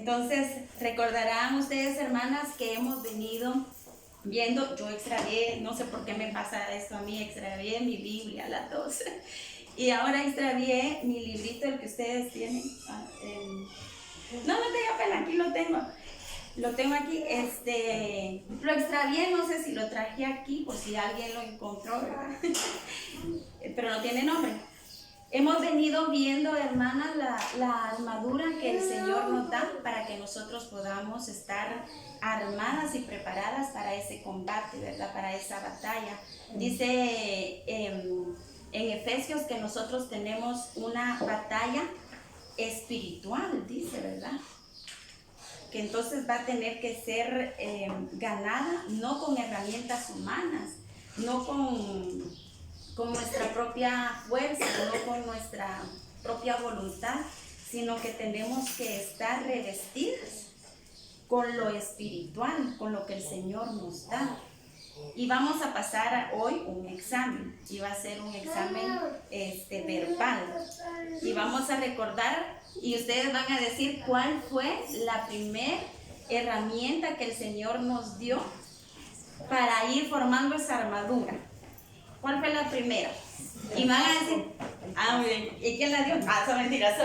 Entonces, recordarán ustedes, hermanas, que hemos venido viendo, yo extravié, no sé por qué me pasa esto a mí, extravié mi Biblia, las dos, y ahora extravié mi librito, el que ustedes tienen. No tenga pena, aquí lo tengo aquí, lo extravié, no sé si lo traje aquí, por si alguien lo encontró, ¿verdad? Pero no tiene nombre. Hemos venido viendo, hermanas, la armadura que el Señor nos da para que nosotros podamos estar armadas y preparadas para ese combate, ¿verdad? Para esa batalla. Dice en Efesios que nosotros tenemos una batalla espiritual, dice, ¿verdad? Que entonces va a tener que ser ganada no con herramientas humanas, no con nuestra propia fuerza, no con nuestra propia voluntad, sino que tenemos que estar revestidas con lo espiritual, con lo que el Señor nos da. Y vamos a pasar hoy un examen, y va a ser un examen verbal. Y vamos a recordar, y ustedes van a decir cuál fue la primera herramienta que el Señor nos dio para ir formando esa armadura. ¿Cuál fue la primera? Y van a decir, muy bien, ¿y quién la dio? Son mentiras,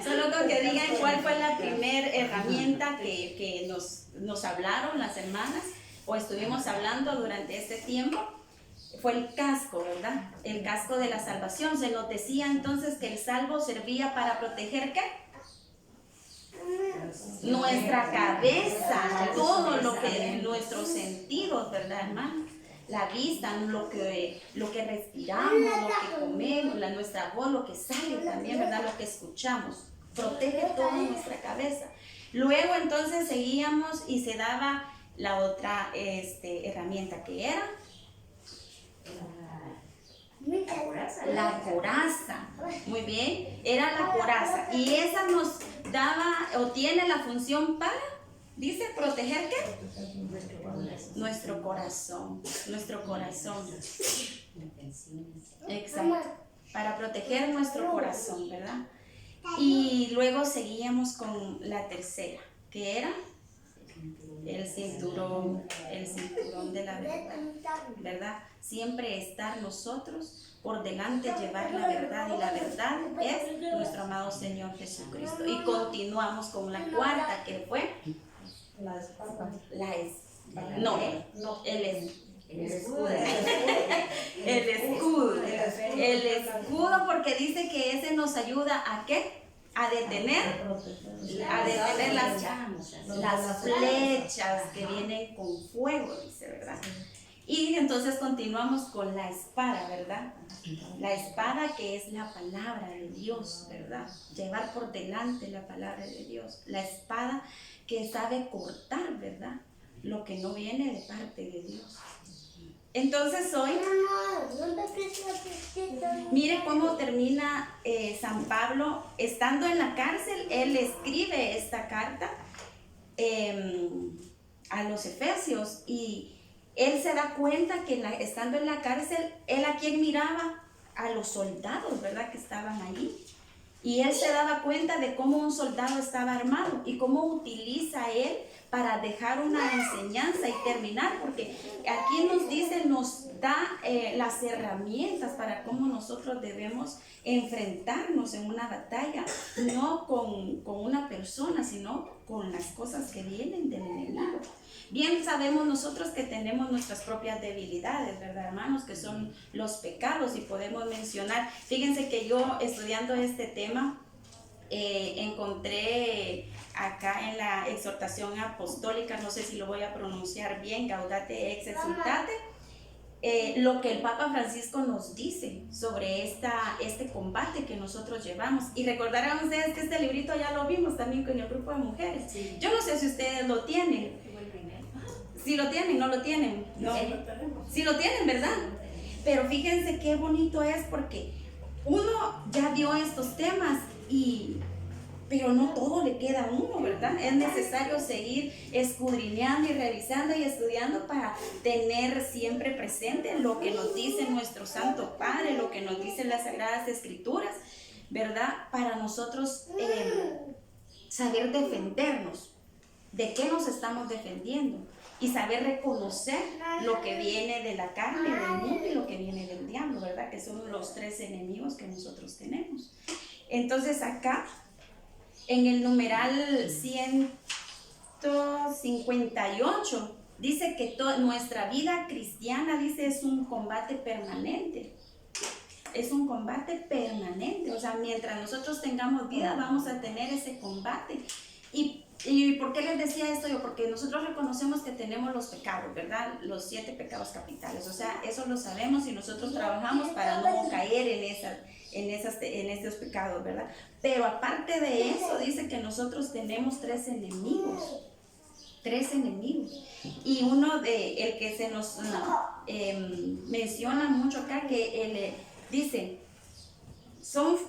solo con que digan cuál fue la primera herramienta que nos hablaron las hermanas, o estuvimos hablando durante este tiempo. Fue el casco, ¿verdad? El casco de la salvación. Se nos decía entonces que el salvo servía para proteger, ¿qué? Nuestra cabeza, todo lo que, nuestros sentidos, ¿verdad, hermano? La vista, lo que respiramos, lo que comemos, nuestra voz, lo que sale también, ¿verdad? Lo que escuchamos. Protege toda nuestra cabeza. Luego entonces seguíamos y se daba la otra herramienta, que era la coraza. Muy bien, era la coraza. Y esa nos daba o tiene la función para, dice, proteger, ¿qué? Nuestro corazón. Exacto. Para proteger nuestro corazón, ¿verdad? Y luego seguíamos con la tercera, que era el cinturón de la verdad, ¿verdad? Siempre estar nosotros por delante, llevar la verdad, y la verdad es nuestro amado Señor Jesucristo. Y continuamos con la cuarta, que fue el escudo, porque dice que ese nos ayuda a ¿qué? A detener las flechas que vienen con fuego, dice, ¿verdad? Y entonces continuamos con la espada, ¿verdad? La espada, que es la palabra de Dios, ¿verdad? Llevar por delante la palabra de Dios. La espada que sabe cortar, ¿verdad? Lo que no viene de parte de Dios. Entonces hoy, mire cómo termina San Pablo estando en la cárcel. Él escribe esta carta a los Efesios, y él se da cuenta que estando en la cárcel, él a quien miraba, a los soldados, ¿verdad? Que estaban allí. Y él se daba cuenta de cómo un soldado estaba armado y cómo utiliza él para dejar una enseñanza y terminar, porque aquí nos dice, nos da las herramientas para cómo nosotros debemos enfrentarnos en una batalla, no con una persona, sino con las cosas que vienen del enemigo. Bien sabemos nosotros que tenemos nuestras propias debilidades, ¿verdad, hermanos? Que son los pecados, y podemos mencionar, fíjense que yo estudiando este tema, encontré acá en la exhortación apostólica, no sé si lo voy a pronunciar bien, Gaudate et Exsultate, lo que el Papa Francisco nos dice sobre este combate que nosotros llevamos. Y recordarán ustedes que este librito ya lo vimos también con el grupo de mujeres. Sí. Yo no sé si ustedes lo tienen. Si lo tienen, no lo tienen. No, si lo tienen, ¿verdad? Pero fíjense qué bonito es, porque uno ya vio estos temas, pero no todo le queda a uno, ¿verdad? Es necesario seguir escudriñando y revisando y estudiando para tener siempre presente lo que nos dice nuestro Santo Padre, lo que nos dicen las Sagradas Escrituras, ¿verdad? Para nosotros saber defendernos. ¿De qué nos estamos defendiendo? Y saber reconocer lo que viene de la carne, del mundo y lo que viene del diablo, ¿verdad? Que son los tres enemigos que nosotros tenemos. Entonces acá, en el numeral 158, dice que nuestra vida cristiana, dice, es un combate permanente. Es un combate permanente. O sea, mientras nosotros tengamos vida, vamos a tener ese combate. ¿Y por qué les decía esto yo? Porque nosotros reconocemos que tenemos los pecados, ¿verdad? Los 7 pecados capitales. O sea, eso lo sabemos y nosotros trabajamos para no caer en estos pecados, ¿verdad? Pero aparte de eso, dice que nosotros tenemos 3 enemigos. 3 enemigos. Y uno el que se nos menciona mucho acá, que dice,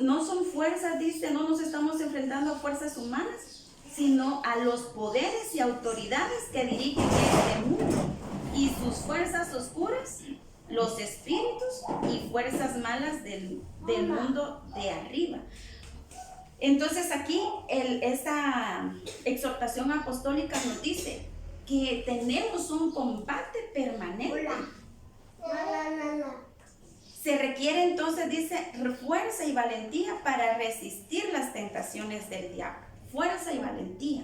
no son fuerzas, dice, no nos estamos enfrentando a fuerzas humanas, sino a los poderes y autoridades que dirigen este mundo y sus fuerzas oscuras, los espíritus y fuerzas malas del mundo de arriba. Entonces aquí esta exhortación apostólica nos dice que tenemos un combate permanente. Se requiere entonces, dice, fuerza y valentía para resistir las tentaciones del diablo. Fuerza y valentía.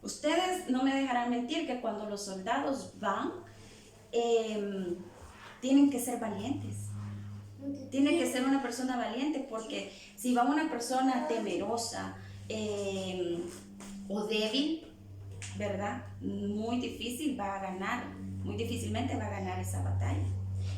Ustedes no me dejarán mentir que cuando los soldados van, tienen que ser valientes. Tiene que ser una persona valiente, porque si va una persona temerosa o débil, ¿verdad? Muy difícil va a ganar, muy difícilmente va a ganar esa batalla.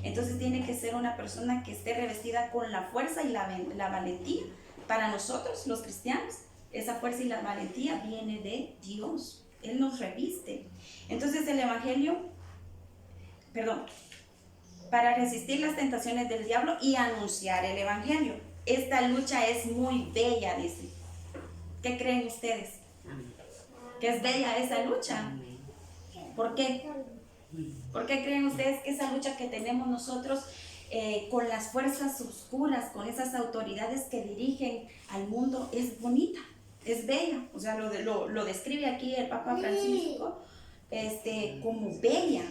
Entonces tiene que ser una persona que esté revestida con la fuerza y la valentía. Para nosotros, los cristianos, esa fuerza y la valentía viene de Dios. Él nos reviste. Entonces el Evangelio, para resistir las tentaciones del diablo y anunciar el Evangelio. Esta lucha es muy bella, dice. ¿Qué creen ustedes? ¿Que es bella esa lucha? ¿Por qué? ¿Por qué creen ustedes que esa lucha que tenemos nosotros con las fuerzas oscuras, con esas autoridades que dirigen al mundo, es bonita, es bella? O sea, lo describe aquí el Papa Francisco como bella.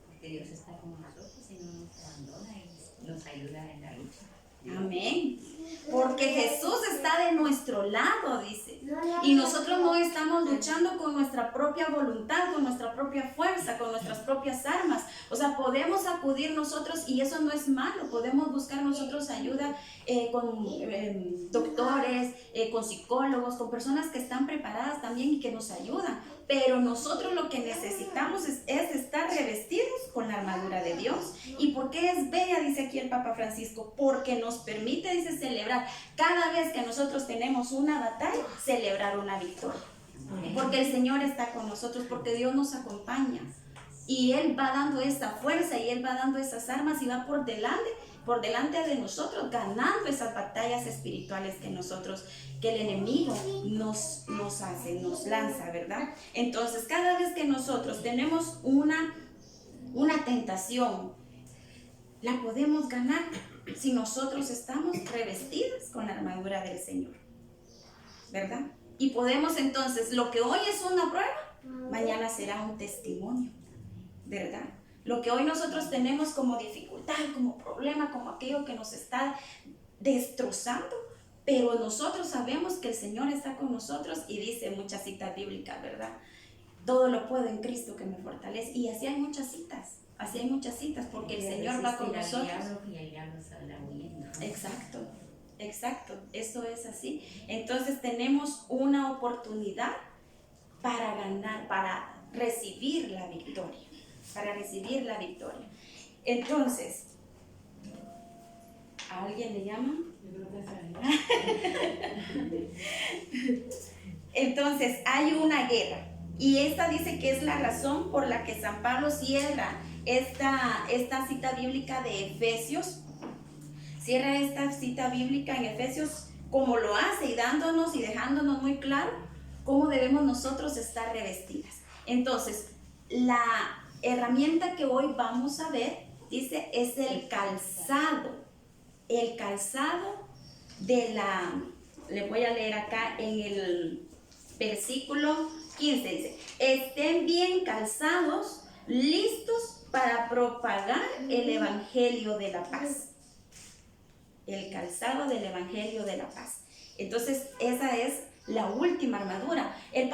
Porque Dios está con nosotros y no nos abandona y nos ayuda en la lucha. Amén. Porque Jesús está de nuestro lado, dice. Y nosotros no estamos luchando con nuestra propia voluntad, con nuestra propia fuerza, con nuestras propias armas. O sea, podemos acudir nosotros, y eso no es malo. Podemos buscar nosotros ayuda con doctores, con psicólogos, con personas que están preparadas también y que nos ayudan. Pero nosotros lo que necesitamos es estar revestidos con la armadura de Dios. ¿Y por qué es bella? Dice aquí el Papa Francisco. Porque nos permite, dice, celebrar cada vez que nosotros tenemos una batalla, celebrar una victoria. Porque el Señor está con nosotros, porque Dios nos acompaña. Y Él va dando esa fuerza y Él va dando esas armas y va por delante de nosotros, ganando esas batallas espirituales que el enemigo nos hace, nos lanza, ¿verdad? Entonces, cada vez que nosotros tenemos una tentación, la podemos ganar si nosotros estamos revestidos con la armadura del Señor, ¿verdad? Y podemos entonces, lo que hoy es una prueba, mañana será un testimonio, ¿verdad? Lo que hoy nosotros tenemos como dificultad, como problema, como aquello que nos está destrozando, pero nosotros sabemos que el Señor está con nosotros y dice muchas citas bíblicas, ¿verdad? Todo lo puedo en Cristo que me fortalece. Y así hay muchas citas, porque el Señor va con nosotros. Exacto, eso es así. Entonces tenemos una oportunidad para ganar, para recibir la victoria. Entonces, ¿a alguien le llaman? Entonces, hay una guerra. Y esta dice que es la razón por la que San Pablo cierra esta cita bíblica de Efesios. Cierra esta cita bíblica en Efesios como lo hace y dándonos y dejándonos muy claro cómo debemos nosotros estar revestidas. Entonces, la herramienta que hoy vamos a ver, dice, es el calzado de le voy a leer acá en el versículo 15, dice, estén bien calzados, listos para propagar el evangelio de la paz. El calzado del evangelio de la paz. Entonces, esa es la última armadura. El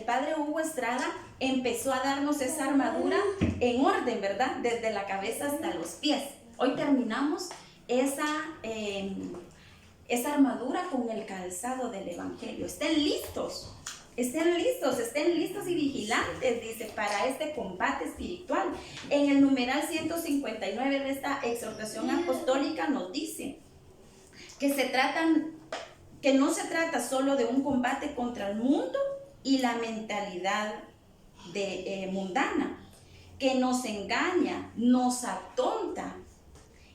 padre Hugo Estrada empezó a darnos esa armadura en orden, ¿verdad? Desde la cabeza hasta los pies. Hoy terminamos esa armadura con el calzado del evangelio. Estén listos y vigilantes, dice, para este combate espiritual. En el numeral 159 de esta exhortación apostólica nos dice que no se trata solo de un combate contra el mundo y la mentalidad mundana, que nos engaña, nos atonta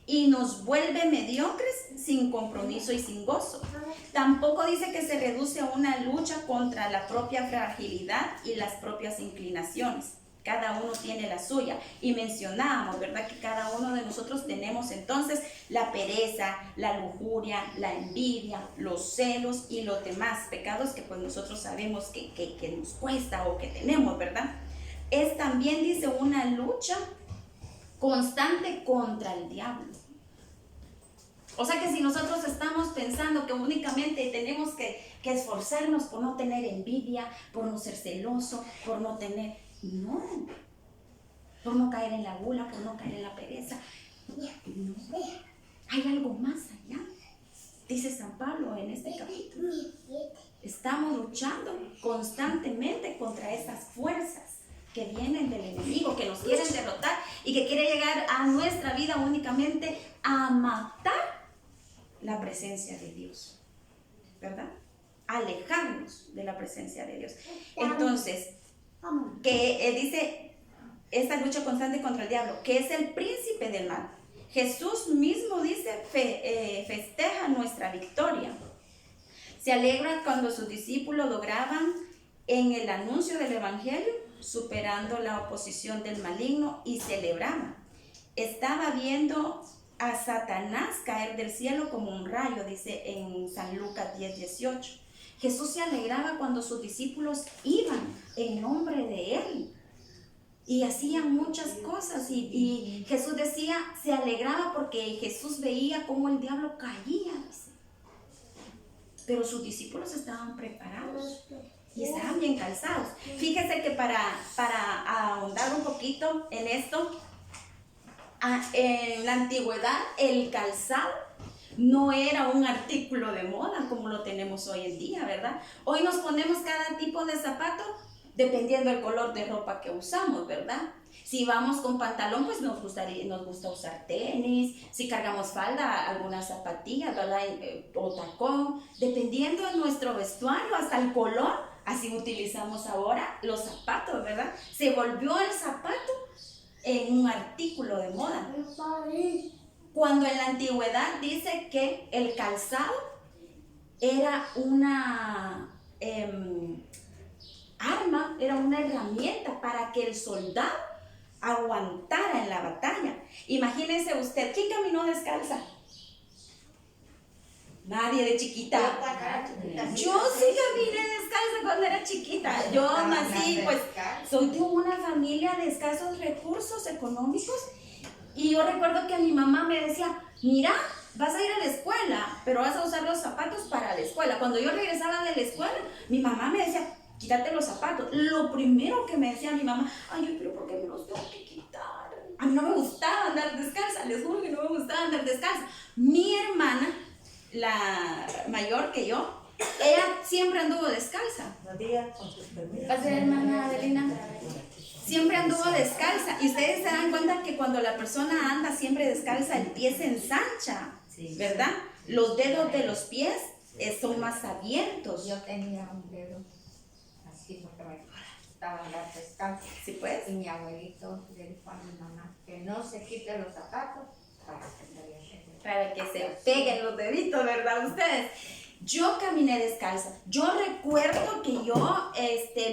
y nos vuelve mediocres sin compromiso y sin gozo. Tampoco dice que se reduce a una lucha contra la propia fragilidad y las propias inclinaciones. Cada uno tiene la suya. Y mencionábamos, ¿verdad?, que cada uno de nosotros tenemos entonces la pereza, la lujuria, la envidia, los celos y los demás pecados que pues nosotros sabemos que nos cuesta o que tenemos, ¿verdad? Es también, dice, una lucha constante contra el diablo. O sea que si nosotros estamos pensando que únicamente tenemos que esforzarnos por no tener envidia, por no ser celoso, por no tener... No, por no caer en la gula, por no caer en la pereza. No, hay algo más allá. Dice San Pablo en este capítulo. Estamos luchando constantemente contra esas fuerzas que vienen del enemigo, que nos quieren derrotar y que quiere llegar a nuestra vida únicamente a matar la presencia de Dios, ¿verdad? Alejarnos de la presencia de Dios. Entonces, que dice esta lucha constante contra el diablo, que es el príncipe del mal. Jesús mismo dice, festeja nuestra victoria. Se alegra cuando sus discípulos lograban en el anuncio del evangelio, superando la oposición del maligno, y celebraban. Estaba viendo a Satanás caer del cielo como un rayo, dice en San Lucas 10:18. Jesús se alegraba cuando sus discípulos iban en nombre de Él y hacían muchas cosas, y Jesús decía, se alegraba porque Jesús veía cómo el diablo caía, dice. Pero sus discípulos estaban preparados y estaban bien calzados. Fíjese que para ahondar un poquito en esto, en la antigüedad el calzado no era un artículo de moda como lo tenemos hoy en día, ¿verdad? Hoy nos ponemos cada tipo de zapato dependiendo del color de ropa que usamos, ¿verdad? Si vamos con pantalón, pues nos gusta usar tenis. Si cargamos falda, algunas zapatillas, ¿verdad? O tacón. Dependiendo de nuestro vestuario, hasta el color, así utilizamos ahora los zapatos, ¿verdad? Se volvió el zapato en un artículo de moda. Cuando en la antigüedad dice que el calzado era una arma, era una herramienta para que el soldado aguantara en la batalla. Imagínense usted, ¿quién caminó descalza? Nadie de chiquita. Yo sí caminé descalza cuando era chiquita. Yo nací, pues, soy de una familia de escasos recursos económicos. Y yo recuerdo que mi mamá me decía, mira, vas a ir a la escuela, pero vas a usar los zapatos para la escuela. Cuando yo regresaba de la escuela, mi mamá me decía, quítate los zapatos. Lo primero que me decía mi mamá, ay, pero ¿por qué me los tengo que quitar? A mí no me gustaba andar descalza, les juro que no me gustaba andar descalza. Mi hermana, la mayor que yo, ella siempre anduvo descalza. Pase, hermana Adelina. Siempre anduvo descalza. Y ustedes se dan cuenta que cuando la persona anda siempre descalza, el pie se ensancha, ¿verdad? Los dedos de los pies son más abiertos. Yo tenía un dedo así porque me estaba descalza. ¿Sí, pues? Y mi abuelito le dijo a mi mamá que no se quite los zapatos para que se peguen los deditos, ¿verdad? Ustedes. Yo caminé descalza. Yo recuerdo que yo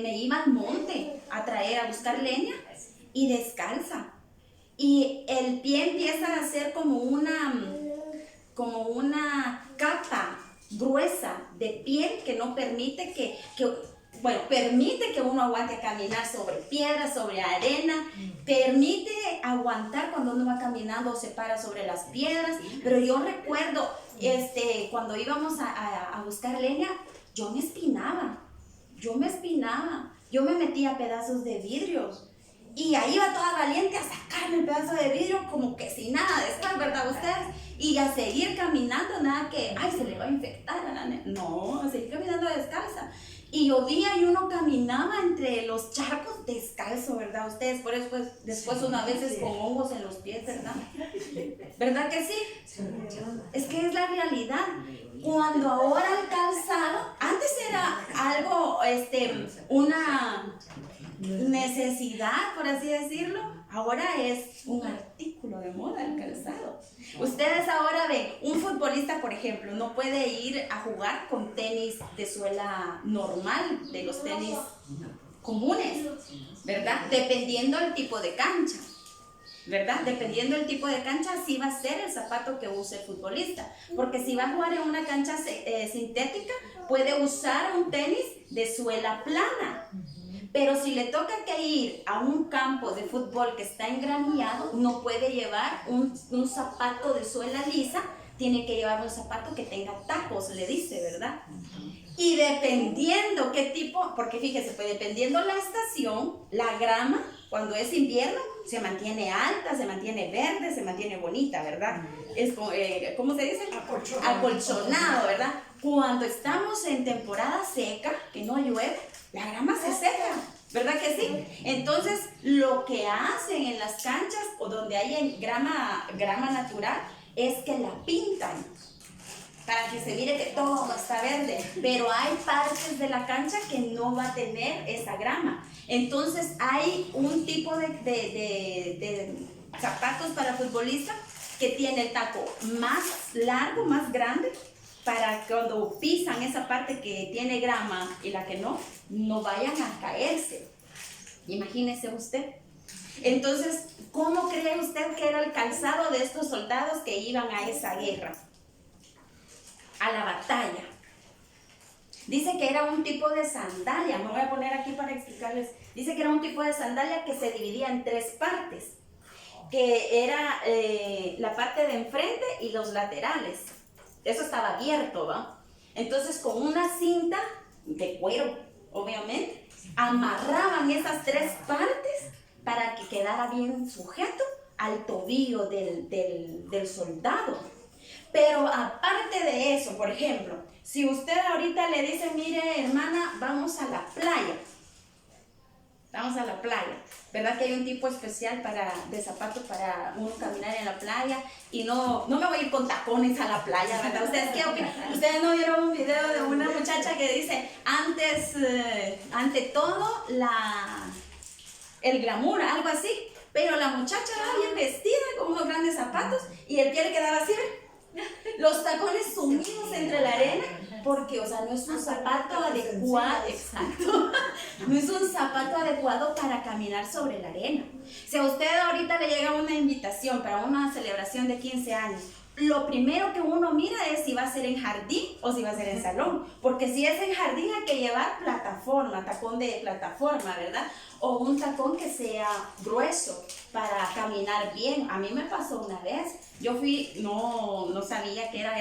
me iba al monte a buscar leña y descalza. Y el pie empieza a hacer como una capa gruesa de piel que no permite bueno, permite que uno aguante caminar sobre piedras, sobre arena, permite aguantar cuando uno va caminando o se para sobre las piedras. Pero yo recuerdo, cuando íbamos a buscar leña, yo me espinaba, yo me metía a pedazos de vidrios. Y ahí iba toda valiente a sacarme el pedazo de vidrio como que sin nada después, ¿verdad ustedes? Y a seguir caminando, nada que, ay, se le va a infectar a la nena. No, a seguir caminando descalza. Y llovía y uno caminaba entre los charcos descalzo, ¿verdad ustedes? Por eso pues, después uno a veces con hongos en los pies, ¿verdad? ¿Verdad que sí? Es que es la realidad. Cuando ahora el calzado, antes era algo, una necesidad, por así decirlo, ahora es un artículo de moda el calzado. Ustedes ahora ven, un futbolista, por ejemplo, no puede ir a jugar con tenis de suela normal, de los tenis comunes, ¿verdad? Dependiendo del tipo de cancha, ¿verdad? Dependiendo del tipo de cancha, así va a ser el zapato que use el futbolista. Porque si va a jugar en una cancha sintética, puede usar un tenis de suela plana. Pero si le toca que ir a un campo de fútbol que está engranillado, no puede llevar un zapato de suela lisa, tiene que llevar un zapato que tenga tacos, le dice, ¿verdad? Y dependiendo qué tipo, porque fíjese, pues dependiendo la estación, la grama, cuando es invierno, se mantiene alta, se mantiene verde, se mantiene bonita, ¿verdad? Es, ¿cómo se dice? Acolchonado, ¿verdad? Cuando estamos en temporada seca, que no llueve, la grama se seca, ¿verdad que sí? Entonces, lo que hacen en las canchas o donde hay grama natural es que la pintan para que se mire que todo está verde, pero hay partes de la cancha que no va a tener esa grama. Entonces, hay un tipo de zapatos para futbolistas que tiene el taco más largo, más grande, para que cuando pisan esa parte que tiene grama y la que no vayan a caerse. Imagínese usted. Entonces, ¿cómo cree usted que era el calzado de estos soldados que iban a esa guerra? A la batalla. Dice que era un tipo de sandalia, me voy a poner aquí para explicarles. Dice que era un tipo de sandalia que se dividía en tres partes, que era la parte de enfrente y los laterales. Eso estaba abierto, ¿va? Entonces, con una cinta de cuero, obviamente, amarraban esas tres partes para que quedara bien sujeto al tobillo del soldado. Pero aparte de eso, por ejemplo, si usted ahorita le dice, mire, hermana, vamos a la playa, ¿verdad que hay un tipo especial de zapatos para uno caminar en la playa? Y no me voy a ir con tacones a la playa, ¿verdad? ¿Ustedes qué opinan? ¿Ustedes no vieron un video de una muchacha que dice, ante todo, el glamour, algo así? Pero la muchacha va bien vestida, con unos grandes zapatos, y el pie le quedaba así, los tacones sumidos entre la arena, porque, o sea, no es un zapato adecuado, exacto, no es un zapato adecuado para caminar sobre la arena. Si a usted ahorita le llega una invitación para una celebración de 15 años, lo primero que uno mira es si va a ser en jardín o si va a ser en salón, porque si es en jardín hay que llevar plataforma, tacón de plataforma, ¿verdad? O un tacón que sea grueso para caminar bien. A mí me pasó una vez, yo fui, no sabía que era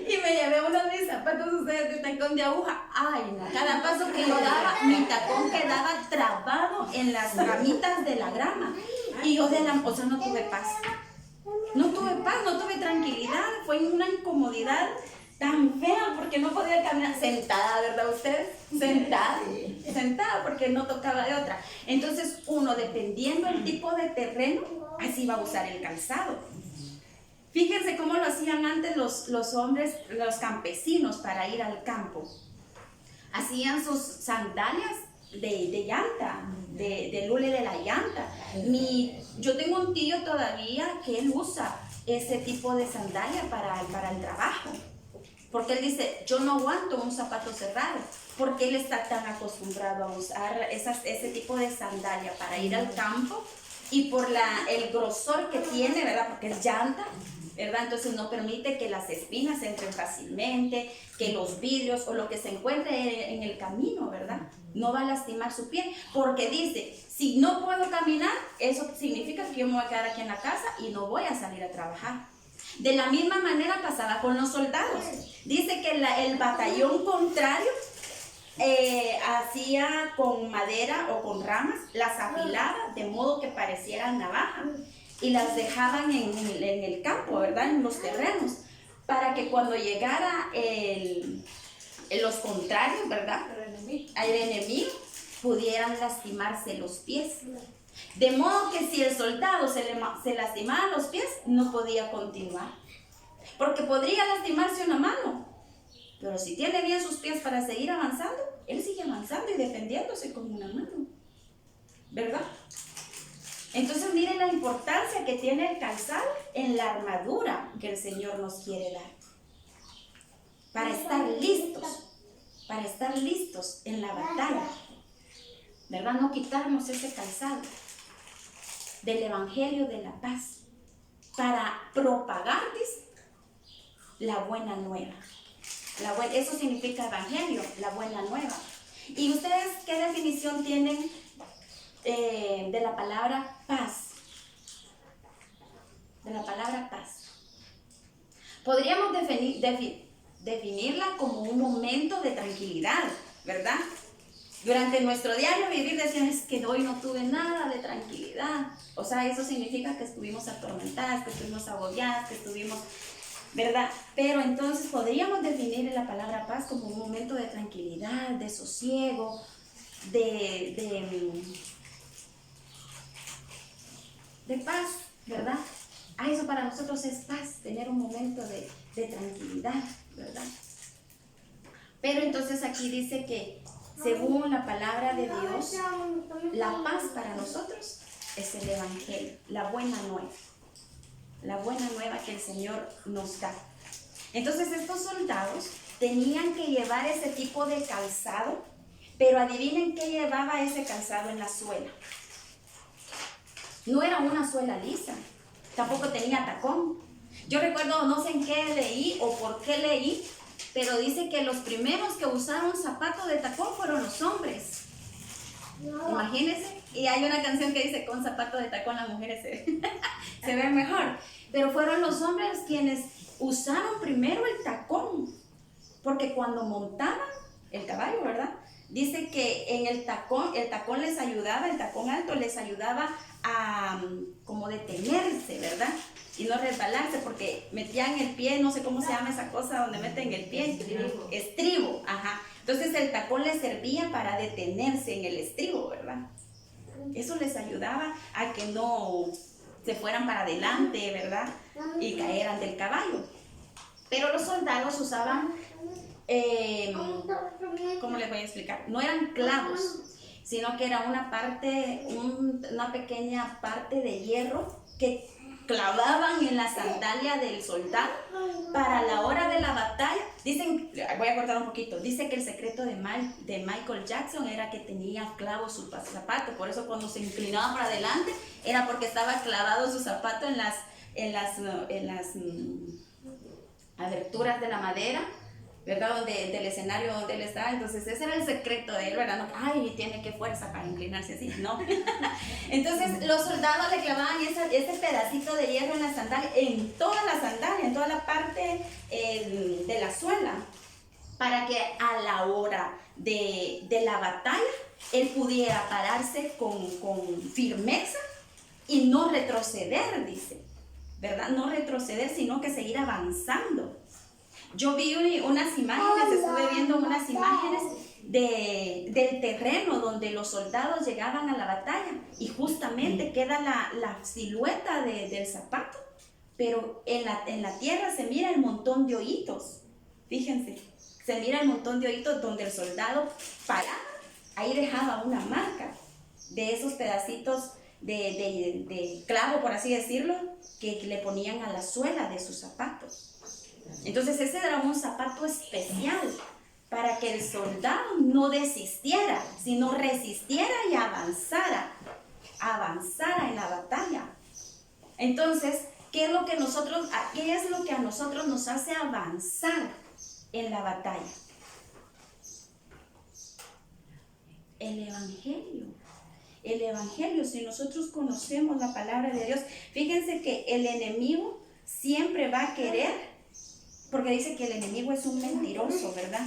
y me llevé uno de mis zapatos ustedes de tacón de aguja. Ay, no, cada paso que yo daba, mi tacón quedaba trabado en las ramitas de la grama. Y yo o sea, no tuve paz. No tuve tranquilidad, fue una incomodidad tan fea porque no podía caminar sentada, ¿verdad ustedes? Sentada porque no tocaba de otra. Entonces uno, dependiendo del tipo de terreno, así va a usar el calzado. Fíjense cómo lo hacían antes los hombres, los campesinos para ir al campo. Hacían sus sandalias de llanta, del hule de la llanta. Yo tengo un tío todavía que él usa ese tipo de sandalia para el trabajo, porque él dice, yo no aguanto un zapato cerrado, porque él está tan acostumbrado a usar ese tipo de sandalia para ir al campo, y por el grosor que tiene, ¿verdad? Porque es llanta, ¿verdad? Entonces no permite que las espinas entren fácilmente, que los vidrios o lo que se encuentre en el camino, ¿verdad? No va a lastimar su pie, porque dice, si no puedo caminar, eso significa que yo me voy a quedar aquí en la casa y no voy a salir a trabajar. De la misma manera pasaba con los soldados. Dice que el batallón contrario hacía con madera o con ramas, las afilaba de modo que parecieran navajas y las dejaban en el campo, ¿verdad? En los terrenos, para que cuando llegara los contrarios, ¿verdad? Al enemigo, pudieran lastimarse los pies. De modo que si el soldado se lastimaba los pies, no podía continuar. Porque podría lastimarse una mano, pero si tiene bien sus pies para seguir avanzando, él sigue avanzando y defendiéndose con una mano, ¿verdad? Entonces miren la importancia que tiene el calzado en la armadura que el Señor nos quiere dar. Para estar listos en la batalla, ¿verdad? No quitarnos ese calzado del Evangelio de la paz para propagar, dice, la buena nueva. Eso significa evangelio, la buena nueva. ¿Y ustedes qué definición tienen de la palabra paz? De la palabra paz. Podríamos definirla como un momento de tranquilidad, ¿verdad? Durante nuestro diario vivir decían, es que hoy no tuve nada de tranquilidad. O sea, eso significa que estuvimos atormentadas, que estuvimos agobiadas, que estuvimos, ¿verdad? Pero entonces podríamos definir la palabra paz como un momento de tranquilidad, de sosiego, de paz, ¿verdad? Eso para nosotros es paz, tener un momento de tranquilidad, ¿verdad? Pero entonces aquí dice que según la palabra de Dios, la paz para nosotros es el evangelio, la buena nueva que el Señor nos da. Entonces estos soldados tenían que llevar ese tipo de calzado, pero adivinen qué llevaba ese calzado en la suela. No era una suela lisa, tampoco tenía tacón. Yo recuerdo, no sé en qué leí o por qué leí, pero dice que los primeros que usaron zapatos de tacón fueron los hombres. Imagínense, y hay una canción que dice, con zapatos de tacón las mujeres se ven mejor. Pero fueron los hombres quienes usaron primero el tacón, porque cuando montaban el caballo, ¿verdad? Dice que en el tacón les ayudaba, el tacón alto les ayudaba a como detenerse, ¿verdad? Y no resbalarse, porque metían el pie, no sé cómo se llama esa cosa donde meten el pie. Estribo, ajá. Entonces el tacón les servía para detenerse en el estribo, ¿verdad? Eso les ayudaba a que no se fueran para adelante, ¿verdad? Y cayeran del caballo. Pero los soldados usaban, ¿cómo les voy a explicar? No eran clavos, sino que era una pequeña parte de hierro que clavaban en la sandalia del soldado para la hora de la batalla. Dicen, voy a cortar un poquito, dice que el secreto de Michael Jackson era que tenía clavos su zapato, por eso cuando se inclinaba para adelante era porque estaba clavado su zapato en las aberturas de la madera, ¿verdad? Del escenario donde él estaba. Entonces ese era el secreto de él, ¿verdad? No, ay, tiene que fuerza para inclinarse así, ¿no? Entonces los soldados le clavaban ese pedacito de hierro en la sandalia, en toda la sandalia, en toda la parte de la suela, para que a la hora de la batalla él pudiera pararse con firmeza y no retroceder, dice, ¿verdad? No retroceder, sino que seguir avanzando. Yo vi unas imágenes, estuve viendo unas imágenes del terreno donde los soldados llegaban a la batalla y justamente queda la silueta del zapato, pero en la tierra se mira el montón de hoyitos. Fíjense, se mira el montón de hoyitos donde el soldado paraba, ahí dejaba una marca de esos pedacitos de clavo, por así decirlo, que le ponían a la suela de sus zapatos. Entonces ese era un zapato especial para que el soldado no desistiera, sino resistiera y avanzara en la batalla. Entonces, ¿Qué es lo que a nosotros nos hace avanzar en la batalla? El Evangelio. El Evangelio, si nosotros conocemos la palabra de Dios, fíjense que el enemigo siempre va a querer, porque dice que el enemigo es un mentiroso, ¿verdad?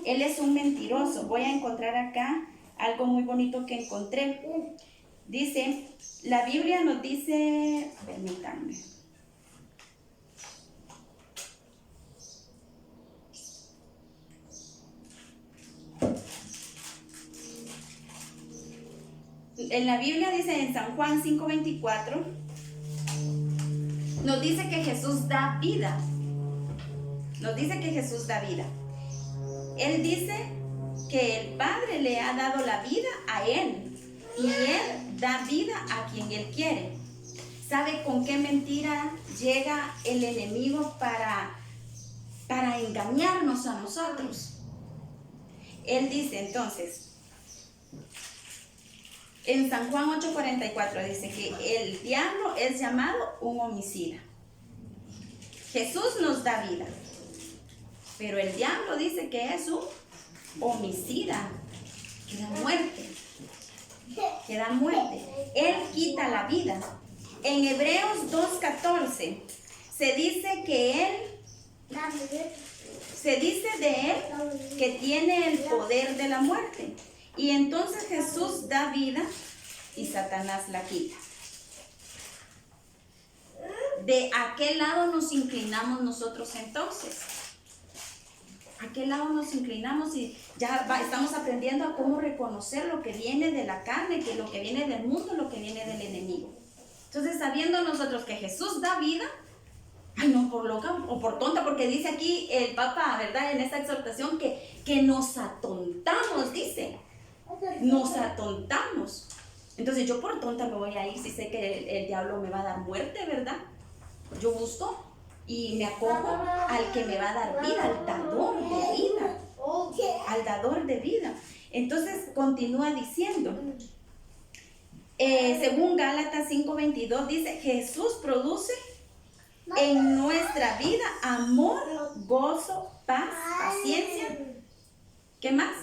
Él es un mentiroso. Voy a encontrar acá algo muy bonito que encontré. Dice, la Biblia nos dice, permítanme. En la Biblia dice en San Juan 5:24, nos dice que Jesús da vida. Nos dice que Jesús da vida. Él dice que el Padre le ha dado la vida a Él y Él da vida a quien Él quiere. ¿Sabe con qué mentira llega el enemigo para engañarnos a nosotros? Él dice entonces, en San Juan 8:44 dice que el diablo es llamado un homicida. Jesús nos da vida, pero el diablo dice que es un homicida, que da muerte, que da muerte. Él quita la vida. En Hebreos 2:14 se dice que él, se dice de él que tiene el poder de la muerte. Y entonces Jesús da vida y Satanás la quita. ¿De a qué lado nos inclinamos nosotros entonces? ¿A qué lado nos inclinamos? Y ya estamos aprendiendo a cómo reconocer lo que viene de la carne, que lo que viene del mundo, lo que viene del enemigo. Entonces, sabiendo nosotros que Jesús da vida, ay, no por loca o por tonta, porque dice aquí el Papa, ¿verdad? En esta exhortación que nos atontamos, dice. Nos atontamos. Entonces yo por tonta me voy a ir si sé que el diablo me va a dar muerte, ¿verdad? Yo busco y me acojo al que me va a dar vida, al dador de vida. Al dador de vida. Entonces continúa diciendo, según Gálatas 5:22 dice, Jesús produce en nuestra vida amor, gozo, paz, paciencia. ¿Qué más?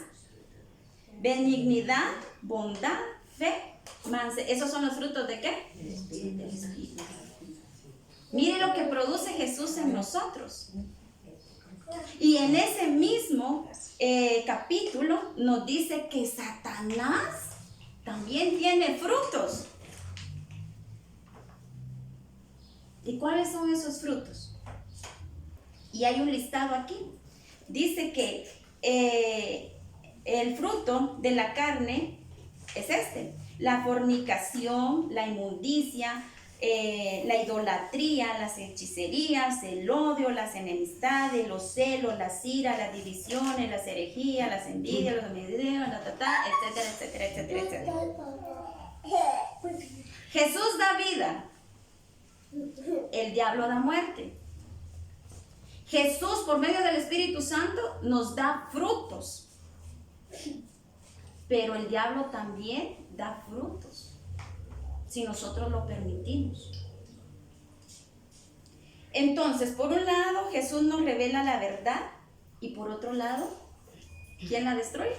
Benignidad, bondad, fe, mansedumbre. ¿Esos son los frutos de qué? Del Espíritu. Mire lo que produce Jesús en nosotros. Y en ese mismo capítulo nos dice que Satanás también tiene frutos. ¿Y cuáles son esos frutos? Y hay un listado aquí. Dice que el fruto de la carne es este: la fornicación, la inmundicia, la idolatría, las hechicerías, el odio, las enemistades, los celos, las iras, las divisiones, las herejías, las envidias, los homicidios, etcétera, etcétera, etcétera, etcétera. Jesús da vida, el diablo da muerte. Jesús, por medio del Espíritu Santo, nos da frutos. Pero el diablo también da frutos, si nosotros lo permitimos. Entonces, por un lado, Jesús nos revela la verdad, y por otro lado, ¿quién la destruye?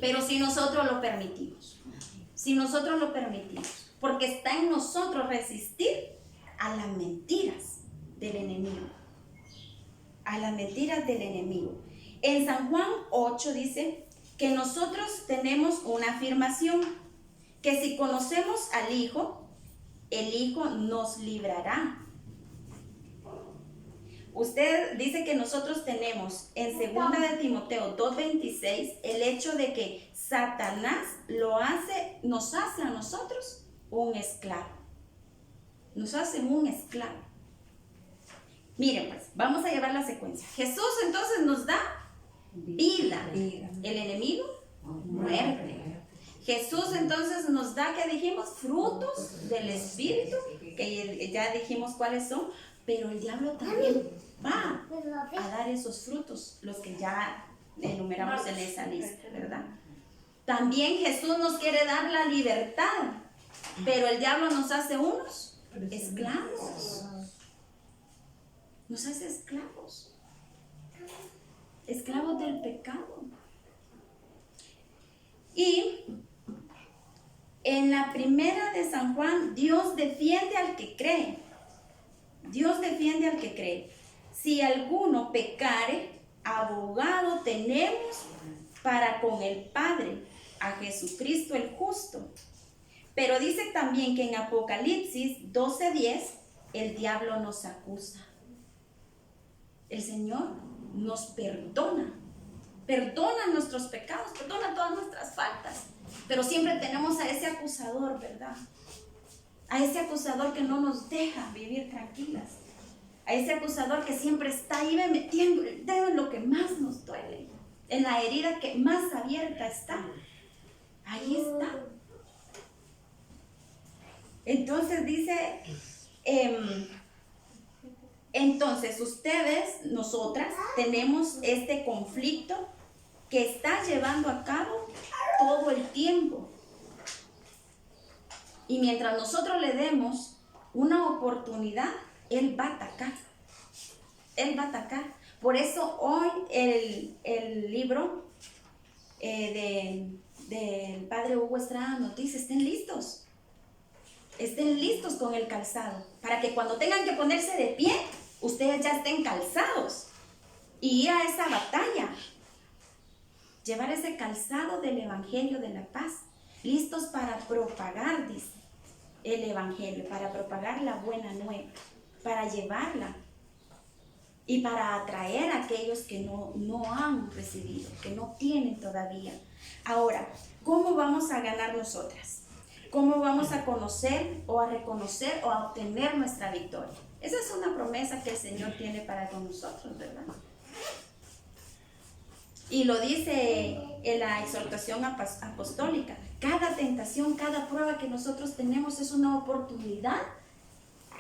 Pero si nosotros lo permitimos, porque está en nosotros resistir a las mentiras del enemigo, En San Juan 8 dice que nosotros tenemos una afirmación, que si conocemos al Hijo, el Hijo nos librará. Usted dice que nosotros tenemos en 2 de Timoteo 2:26 el hecho de que Satanás nos hace a nosotros un esclavo. Nos hace un esclavo. Miren pues, vamos a llevar la secuencia. Jesús entonces nos da vida. El enemigo, muerte. Jesús entonces nos da, ¿qué dijimos? Frutos del Espíritu, que ya dijimos cuáles son, pero el diablo también va a dar esos frutos, los que ya enumeramos en esa lista, ¿verdad? También Jesús nos quiere dar la libertad. pero el diablo nos hace unos esclavos. Nos hace esclavos. Esclavos del pecado. Y en la primera de San Juan, Dios defiende al que cree. Dios defiende al que cree. Si alguno pecare, abogado tenemos para con el Padre, a Jesucristo el justo. Pero dice también que en Apocalipsis 12:10, el diablo nos acusa. El Señor nos perdona nuestros pecados, perdona todas nuestras faltas, pero siempre tenemos a ese acusador, ¿verdad? A ese acusador que no nos deja vivir tranquilas, a ese acusador que siempre está ahí metiendo el dedo en lo que más nos duele, en la herida que más abierta está. Ahí está. Entonces dice, entonces ustedes, nosotras, tenemos este conflicto que está llevando a cabo todo el tiempo. Y mientras nosotros le demos una oportunidad, Él va a atacar. Él va a atacar. Por eso hoy el libro del Padre Hugo Estrada nos dice, estén listos con el calzado, para que cuando tengan que ponerse de pie, ustedes ya estén calzados y ir a esa batalla, llevar ese calzado del Evangelio de la paz, listos para propagar, dice, el Evangelio, para propagar la buena nueva, para llevarla y para atraer a aquellos que no han recibido, que no tienen todavía. Ahora, ¿cómo vamos a ganar nosotras? ¿Cómo vamos a conocer o a reconocer o a obtener nuestra victoria? Esa es una promesa que el Señor tiene para con nosotros, ¿verdad? Y lo dice en la exhortación apostólica. Cada tentación, cada prueba que nosotros tenemos es una oportunidad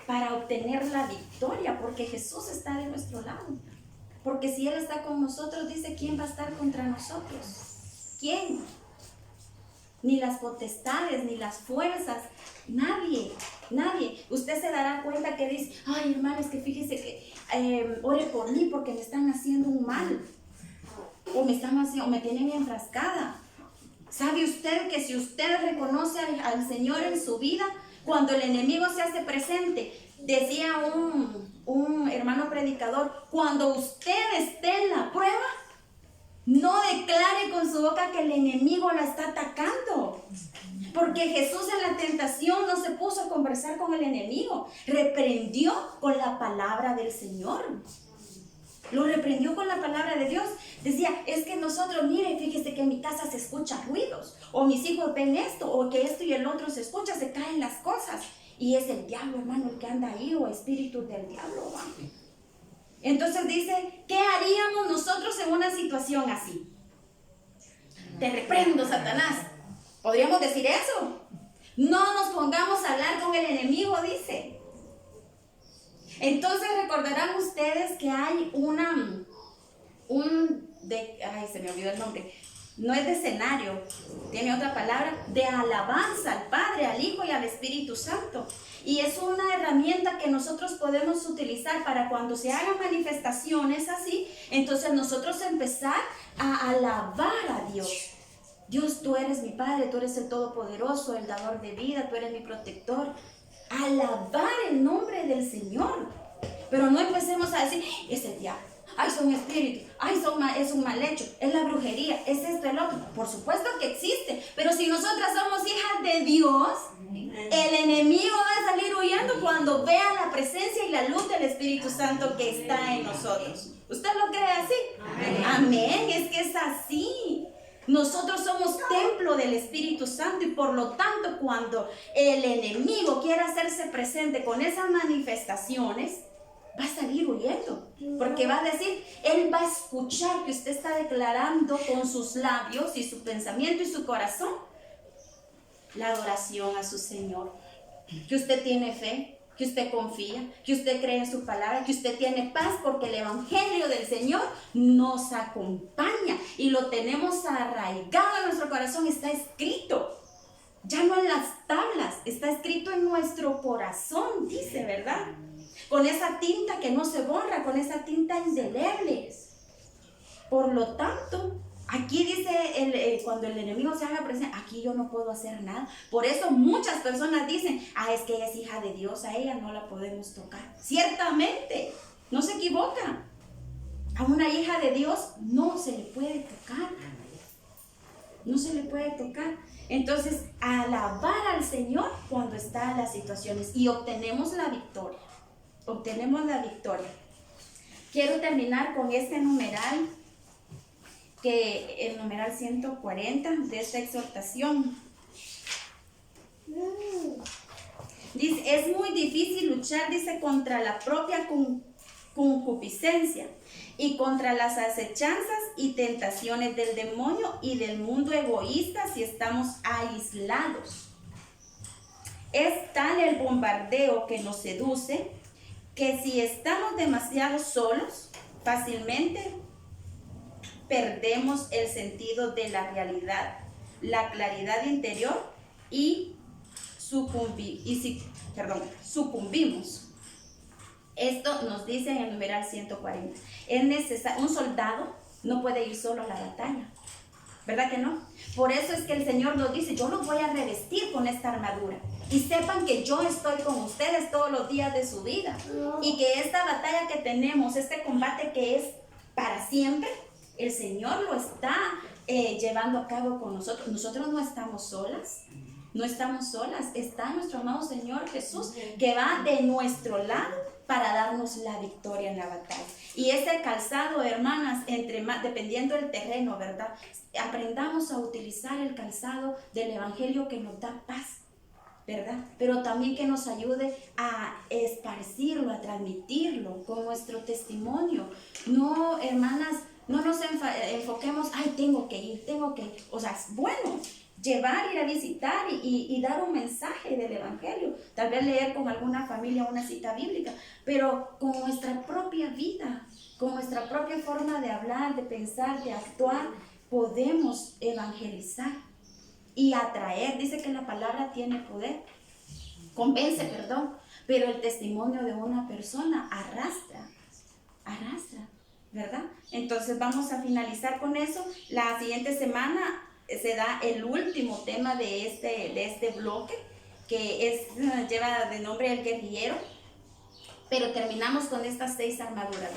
para obtener la victoria, porque Jesús está de nuestro lado. Porque si Él está con nosotros, dice, ¿quién va a estar contra nosotros? ¿Quién? Ni las potestades, ni las fuerzas, nadie. Usted se dará cuenta que dice, ay hermano, es que fíjese que ore por mí porque me están haciendo un mal, o me tienen enfrascada. ¿Sabe usted que si usted reconoce al Señor en su vida, cuando el enemigo se hace presente, decía un hermano predicador, cuando usted esté en la prueba, no declare con su boca que el enemigo la está atacando. Porque Jesús en la tentación no se puso a conversar con el enemigo. Reprendió con la palabra del Señor. Lo reprendió con la palabra de Dios. Decía, es que nosotros, mire, fíjese que en mi casa se escuchan ruidos. O mis hijos ven esto, o que esto y el otro se escucha, se caen las cosas. Y es el diablo, hermano, el que anda ahí, o espíritu del diablo, ¿va? Entonces dice, ¿qué haríamos nosotros en una situación así? Te reprendo, Satanás. ¿Podríamos decir eso? No nos pongamos a hablar con el enemigo, dice. Entonces recordarán ustedes que hay se me olvidó el nombre. No es de escenario, tiene otra palabra, de alabanza al Padre, al Hijo y al Espíritu Santo. Y es una herramienta que nosotros podemos utilizar para cuando se hagan manifestaciones así, entonces nosotros empezar a alabar a Dios. Dios, tú eres mi Padre, tú eres el Todopoderoso, el dador de vida, tú eres mi protector. Alabar el nombre del Señor. Pero no empecemos a decir, es el diablo, ay, son espíritus, ay, es un mal hecho, es la brujería, es esto, el otro. Por supuesto que existe, pero si nosotras somos hijas de Dios, el enemigo va a salir huyendo cuando vea la presencia y la luz del Espíritu Santo que está en nosotros. ¿Usted lo cree así? Amén. Amén, es que es así. Nosotros somos templo del Espíritu Santo y por lo tanto cuando el enemigo quiera hacerse presente con esas manifestaciones, va a salir huyendo, porque va a decir, él va a escuchar que usted está declarando con sus labios y su pensamiento y su corazón la adoración a su Señor, que usted tiene fe, que usted confía, que usted cree en su palabra, que usted tiene paz porque el Evangelio del Señor nos acompaña y lo tenemos arraigado en nuestro corazón, está escrito. ya no en las tablas, está escrito en nuestro corazón, dice, ¿verdad? Con esa tinta que no se borra, con esa tinta indeleble. Por lo tanto, aquí dice, cuando el enemigo se haga presente, aquí yo no puedo hacer nada. Por eso muchas personas dicen, es que ella es hija de Dios, a ella no la podemos tocar. Ciertamente, no se equivoca. A una hija de Dios no se le puede tocar. No se le puede tocar. Entonces, alabar al Señor cuando está en las situaciones y obtenemos la victoria. Obtenemos la victoria. Quiero terminar con este numeral, que el numeral 140 de esta exhortación. Dice, es muy difícil luchar, dice, contra la propia concupiscencia y contra las acechanzas y tentaciones del demonio y del mundo egoísta si estamos aislados. Es tal el bombardeo que nos seduce que si estamos demasiado solos, fácilmente perdemos el sentido de la realidad, la claridad interior y sucumbimos. Esto nos dice en el numeral 140. Es necesario, un soldado no puede ir solo a la batalla, ¿verdad que no? Por eso es que el Señor nos dice, yo los voy a revestir con esta armadura. Y sepan que yo estoy con ustedes todos los días de su vida. Y que esta batalla que tenemos, este combate que es para siempre, el Señor lo está llevando a cabo con nosotros. Nosotros no estamos solas. No estamos solas. Está nuestro amado Señor Jesús que va de nuestro lado para darnos la victoria en la batalla. Y ese calzado, hermanas, dependiendo del terreno, ¿verdad? Aprendamos a utilizar el calzado del Evangelio que nos da paz, ¿verdad? Pero también que nos ayude a esparcirlo, a transmitirlo con nuestro testimonio. No, hermanas, no nos enfoquemos, tengo que ir. O sea, es bueno llevar, ir a visitar y dar un mensaje del Evangelio. Tal vez leer con alguna familia una cita bíblica, pero con nuestra propia vida, con nuestra propia forma de hablar, de pensar, de actuar, podemos evangelizar y atraer. Dice que la palabra tiene poder, convence, pero el testimonio de una persona arrastra, ¿verdad? Entonces vamos a finalizar con eso. La siguiente semana se da el último tema de este bloque, que lleva de nombre El Guerrillero, pero terminamos con estas 6 armaduras,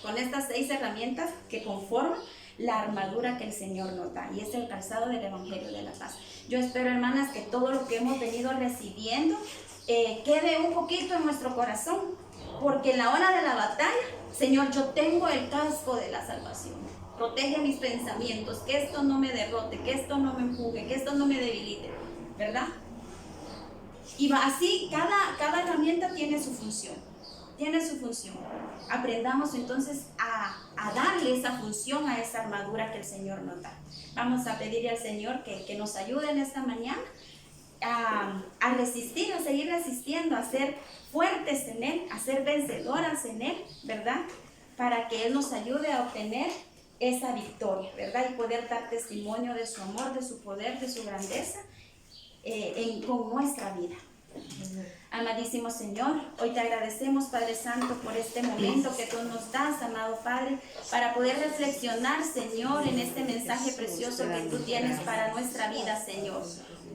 con estas 6 herramientas que conforman la armadura que el Señor nos da, y es el calzado del Evangelio de la Paz. Yo espero, hermanas, que todo lo que hemos venido recibiendo quede un poquito en nuestro corazón, porque en la hora de la batalla, Señor, yo tengo el casco de la salvación. Protege mis pensamientos, que esto no me derrote, que esto no me empuje, que esto no me debilite, ¿verdad? Y así cada herramienta tiene su función. Aprendamos entonces a darle esa función a esa armadura que el Señor nos da. Vamos a pedirle al Señor que nos ayude en esta mañana a resistir, a seguir resistiendo, a ser fuertes en Él, a ser vencedoras en Él, ¿verdad? Para que Él nos ayude a obtener esa victoria, ¿verdad? Y poder dar testimonio de su amor, de su poder, de su grandeza con nuestra vida. Amadísimo Señor, hoy te agradecemos, Padre Santo, por este momento que tú nos das, amado Padre, para poder reflexionar, Señor, en este mensaje precioso que tú tienes para nuestra vida, Señor.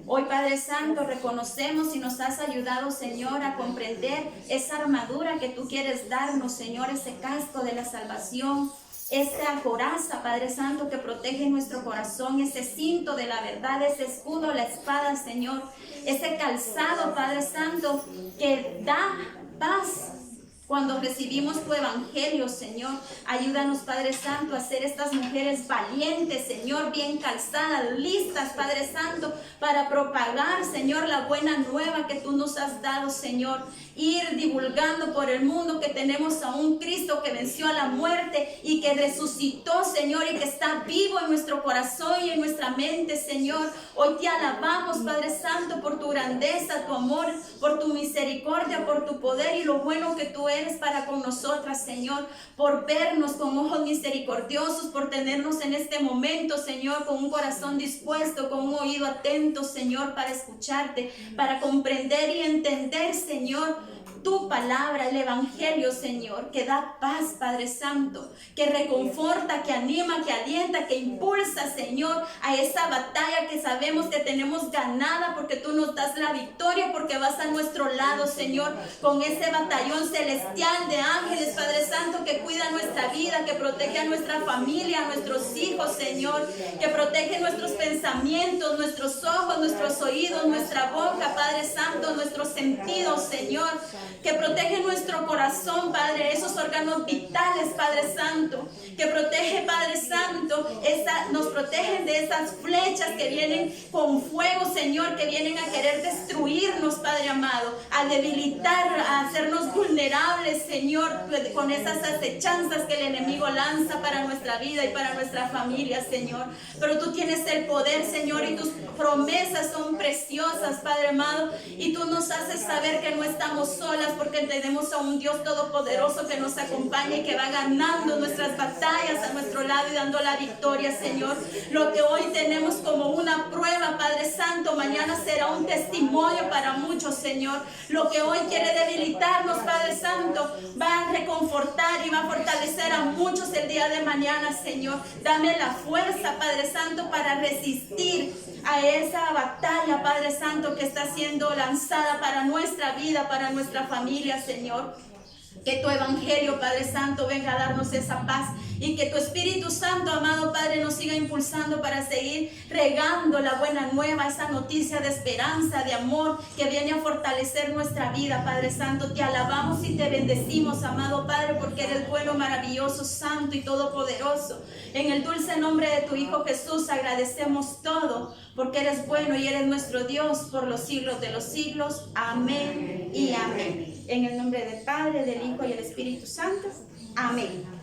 Hoy, Padre Santo, reconocemos y nos has ayudado, Señor, a comprender esa armadura que tú quieres darnos, Señor, ese casco de la salvación, esa coraza, Padre Santo, que protege nuestro corazón, ese cinto de la verdad, ese escudo, la espada, Señor, ese calzado, Padre Santo, que da paz. Cuando recibimos tu evangelio, Señor, ayúdanos, Padre Santo, a ser estas mujeres valientes, Señor, bien calzadas, listas, Padre Santo, para propagar, Señor, la buena nueva que tú nos has dado, Señor, ir divulgando por el mundo que tenemos a un Cristo que venció a la muerte y que resucitó, Señor, y que está vivo en nuestro corazón y en nuestra mente, Señor. Hoy te alabamos, Padre Santo, por tu grandeza, tu amor, por tu misericordia, por tu poder y lo bueno que tú eres para con nosotras, Señor, por vernos con ojos misericordiosos, por tenernos en este momento, Señor, con un corazón dispuesto, con un oído atento, Señor, para escucharte, para comprender y entender, Señor, tu palabra, el evangelio, Señor, que da paz, Padre Santo, que reconforta, que anima, que alienta, que impulsa, Señor, a esa batalla que sabemos que tenemos ganada, porque tú nos das la victoria, porque vas a nuestro lado, Señor, con ese batallón celestial de ángeles, Padre Santo, que cuida nuestra vida, que protege a nuestra familia, a nuestros hijos, Señor, que protege nuestros pensamientos, nuestros ojos, nuestros oídos, nuestra boca, Padre Santo, nuestros sentidos, Señor, que protege nuestro corazón, Padre, esos órganos vitales, Padre Santo, que protege, Padre Santo, nos protegen de esas flechas que vienen con fuego, Señor, que vienen a querer destruirnos, Padre amado, a debilitar, a hacernos vulnerables, Señor, con esas acechanzas que el enemigo lanza para nuestra vida y para nuestra familia, Señor. Pero tú tienes el poder, Señor, y tus promesas son preciosas, Padre amado, y tú nos haces saber que no estamos solas, porque tenemos a un Dios todopoderoso que nos acompaña y que va ganando nuestras batallas a nuestro lado y dando la victoria, Señor. Lo que hoy tenemos como una prueba, Padre Santo, mañana será un testimonio para muchos, Señor. Lo que hoy quiere debilitarnos, Padre Santo, va a reconfortar y va a fortalecer a muchos el día de mañana, Señor. Dame la fuerza, Padre Santo, para resistir a esa batalla, Padre Santo, que está siendo lanzada para nuestra vida, para nuestra familia, Señor. Que tu evangelio, Padre Santo, venga a darnos esa paz y que tu Espíritu Santo, amado Padre, nos siga impulsando para seguir regando la buena nueva, esa noticia de esperanza, de amor que viene a fortalecer nuestra vida, Padre Santo. Te alabamos y te bendecimos, amado Padre, porque eres bueno, maravilloso, santo y todopoderoso. En el dulce nombre de tu Hijo Jesús agradecemos todo, porque eres bueno y eres nuestro Dios por los siglos de los siglos. Amén y amén. En el nombre del Padre, del Hijo y del Espíritu Santo. Amén.